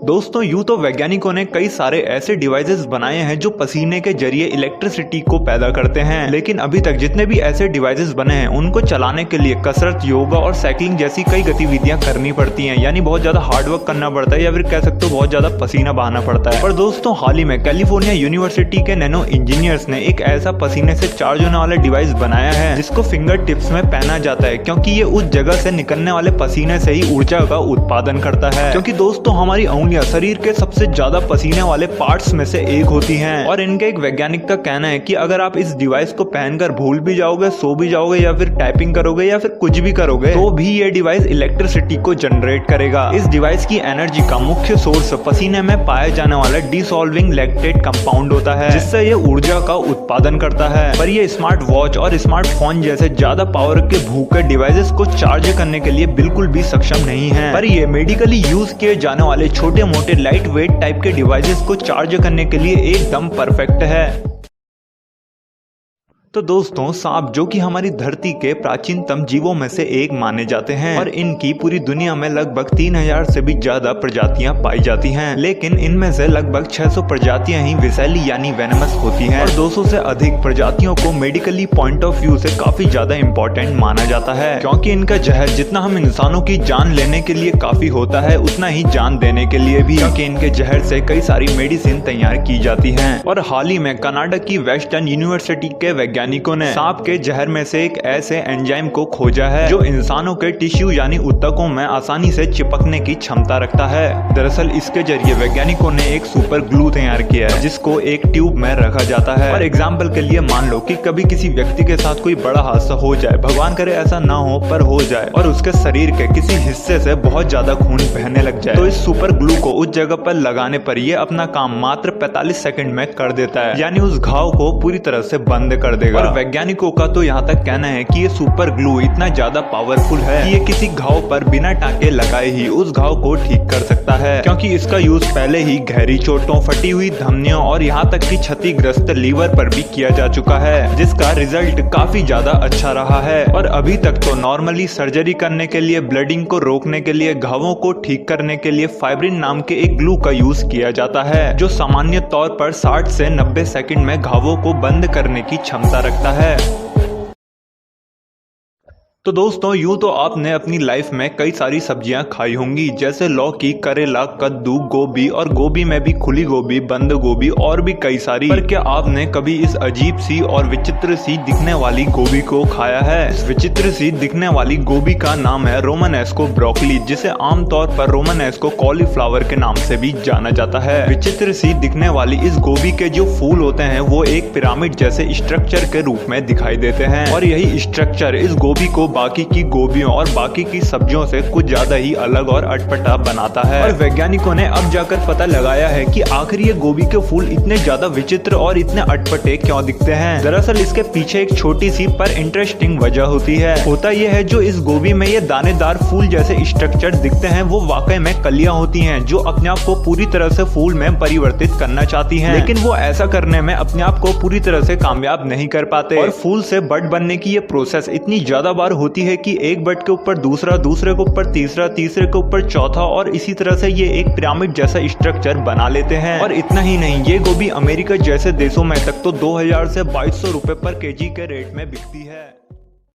दोस्तों यूं तो वैज्ञानिकों ने कई सारे ऐसे डिवाइसेस बनाए हैं जो पसीने के जरिए इलेक्ट्रिसिटी को पैदा करते हैं, लेकिन अभी तक जितने भी ऐसे डिवाइसेस बने हैं उनको चलाने के लिए कसरत, योगा और साइकिलिंग जैसी कई गतिविधियां करनी पड़ती हैं। यानी बहुत ज्यादा हार्डवर्क करना पड़ता है या फिर कह सकते हो बहुत ज्यादा पसीना बहाना पड़ता है। पर दोस्तों हाल ही में कैलिफोर्निया यूनिवर्सिटी के नैनो इंजीनियर्स ने एक ऐसा पसीने से चार्ज होने वाला डिवाइस बनाया है जिसको फिंगर टिप्स में पहना जाता है, क्योंकि ये उस जगह से निकलने वाले पसीने से ही ऊर्जा का उत्पादन करता है। क्योंकि दोस्तों हमारी शरीर के सबसे ज्यादा पसीने वाले पार्ट्स में से एक होती हैं और इनके एक वैज्ञानिक का कहना है कि अगर आप इस डिवाइस को पहनकर भूल भी जाओगे, सो भी जाओगे या फिर टाइपिंग करोगे या फिर कुछ भी करोगे तो भी ये डिवाइस इलेक्ट्रिसिटी को जनरेट करेगा। इस डिवाइस की एनर्जी का मुख्य सोर्स पसीने में पाया जाने वाला डिसॉल्विंग लैक्टेट कंपाउंड होता है, जिससे ये ऊर्जा का उत्पादन करता है। पर ये स्मार्ट वॉच और स्मार्टफोन जैसे ज्यादा पावर के भूखे डिवाइसेस को चार्ज करने के लिए बिल्कुल भी सक्षम नहीं है। पर ये मेडिकली यूज किए जाने वाले छोटे मोटे लाइट वेट टाइप के डिवाइसेस को चार्ज करने के लिए एकदम परफेक्ट है। तो दोस्तों सांप जो कि हमारी धरती के प्राचीनतम जीवों में से एक माने जाते हैं और इनकी पूरी दुनिया में लगभग 3000 से भी ज्यादा प्रजातियां पाई जाती हैं, लेकिन इनमें से लगभग 600 प्रजातियां ही विषैली यानी वेनमस होती हैं और 200 से अधिक प्रजातियों को मेडिकली पॉइंट ऑफ व्यू से काफी ज्यादा इम्पोर्टेंट माना जाता है, क्योंकि इनका जहर जितना हम इंसानों की जान लेने के लिए काफी होता है उतना ही जान देने के लिए भी, क्योंकि इनके जहर से कई सारी मेडिसिन तैयार की जाती है। और हाल ही में कनाडा की वेस्टर्न यूनिवर्सिटी के वैज्ञानिकों ने सांप के जहर में से एक ऐसे एंजाइम को खोजा है जो इंसानों के टिश्यू यानी ऊतकों में आसानी से चिपकने की क्षमता रखता है। दरअसल इसके जरिए वैज्ञानिकों ने एक सुपर ग्लू तैयार किया है जिसको एक ट्यूब में रखा जाता है। और एग्जाम्पल के लिए मान लो कि कभी किसी व्यक्ति के साथ कोई बड़ा हादसा हो जाए, भगवान करे ऐसा ना हो पर हो जाए, और उसके शरीर के किसी हिस्से से बहुत ज्यादा खून बहने लग जाए, तो इस सुपर ग्लू को उस जगह पर लगाने पर ये अपना काम मात्र 45 सेकंड में कर देता है, यानी उस घाव को पूरी तरह से बंद कर देगा। और वैज्ञानिकों का तो यहाँ तक कहना है कि ये सुपर ग्लू इतना ज्यादा पावरफुल है कि ये किसी घाव पर बिना टाँके लगाए ही उस घाव को ठीक कर सकता है, क्योंकि इसका यूज पहले ही गहरी चोटों, फटी हुई धमनियों और यहाँ तक कि क्षतिग्रस्त लीवर पर भी किया जा चुका है, जिसका रिजल्ट काफी ज्यादा अच्छा रहा है। और अभी तक तो नॉर्मली सर्जरी करने के लिए, ब्लीडिंग को रोकने के लिए, घावों को ठीक करने के लिए फाइब्रिन नाम के एक ग्लू का यूज किया जाता है जो सामान्य तौर पर 60 से 90 सेकंड में घावों को बंद करने की क्षमता रखता है। तो दोस्तों यूं तो आपने अपनी लाइफ में कई सारी सब्जियां खाई होंगी, जैसे लौकी, करेला, कद्दू, गोभी और गोभी में भी खुली गोभी, बंद गोभी और भी कई सारी। पर क्या आपने कभी इस अजीब सी और विचित्र सी दिखने वाली गोभी को खाया है? इस विचित्र सी दिखने वाली गोभी का नाम है रोमनेस्को ब्रोकली, जिसे आमतौर पर रोमनेस्को कॉलीफ्लावर के नाम से भी जाना जाता है। विचित्र सी दिखने वाली इस गोभी के जो फूल होते हैं वो एक पिरामिड जैसे स्ट्रक्चर के रूप में दिखाई देते हैं और यही स्ट्रक्चर इस गोभी को बाकी की गोभियों और बाकी की सब्जियों से कुछ ज्यादा ही अलग और अटपटा बनाता है। और वैज्ञानिकों ने अब जाकर पता लगाया है कि आखिर ये गोभी के फूल इतने ज्यादा विचित्र और इतने अटपटे क्यों दिखते हैं। दरअसल इसके पीछे एक छोटी सी पर इंटरेस्टिंग वजह होती है। होता यह है जो इस गोभी में ये दानेदार फूल जैसे स्ट्रक्चर दिखते हैं वो वाकई में कलियां होती हैं जो अपने आप को पूरी तरह से फूल में परिवर्तित करना चाहती हैं, लेकिन वो ऐसा करने में अपने आप को पूरी तरह से कामयाब नहीं कर पाते। और फूल से बड बनने की ये प्रोसेस इतनी ज्यादा बार होती है कि एक बड के ऊपर दूसरा, दूसरे के ऊपर तीसरा, तीसरे के ऊपर चौथा और इसी तरह से ये एक पिरामिड जैसा स्ट्रक्चर बना लेते हैं। और इतना ही नहीं, ये गोभी अमेरिका जैसे देशों में तक तो 2000 से 2200 रुपए पर केजी के रेट में बिकती है।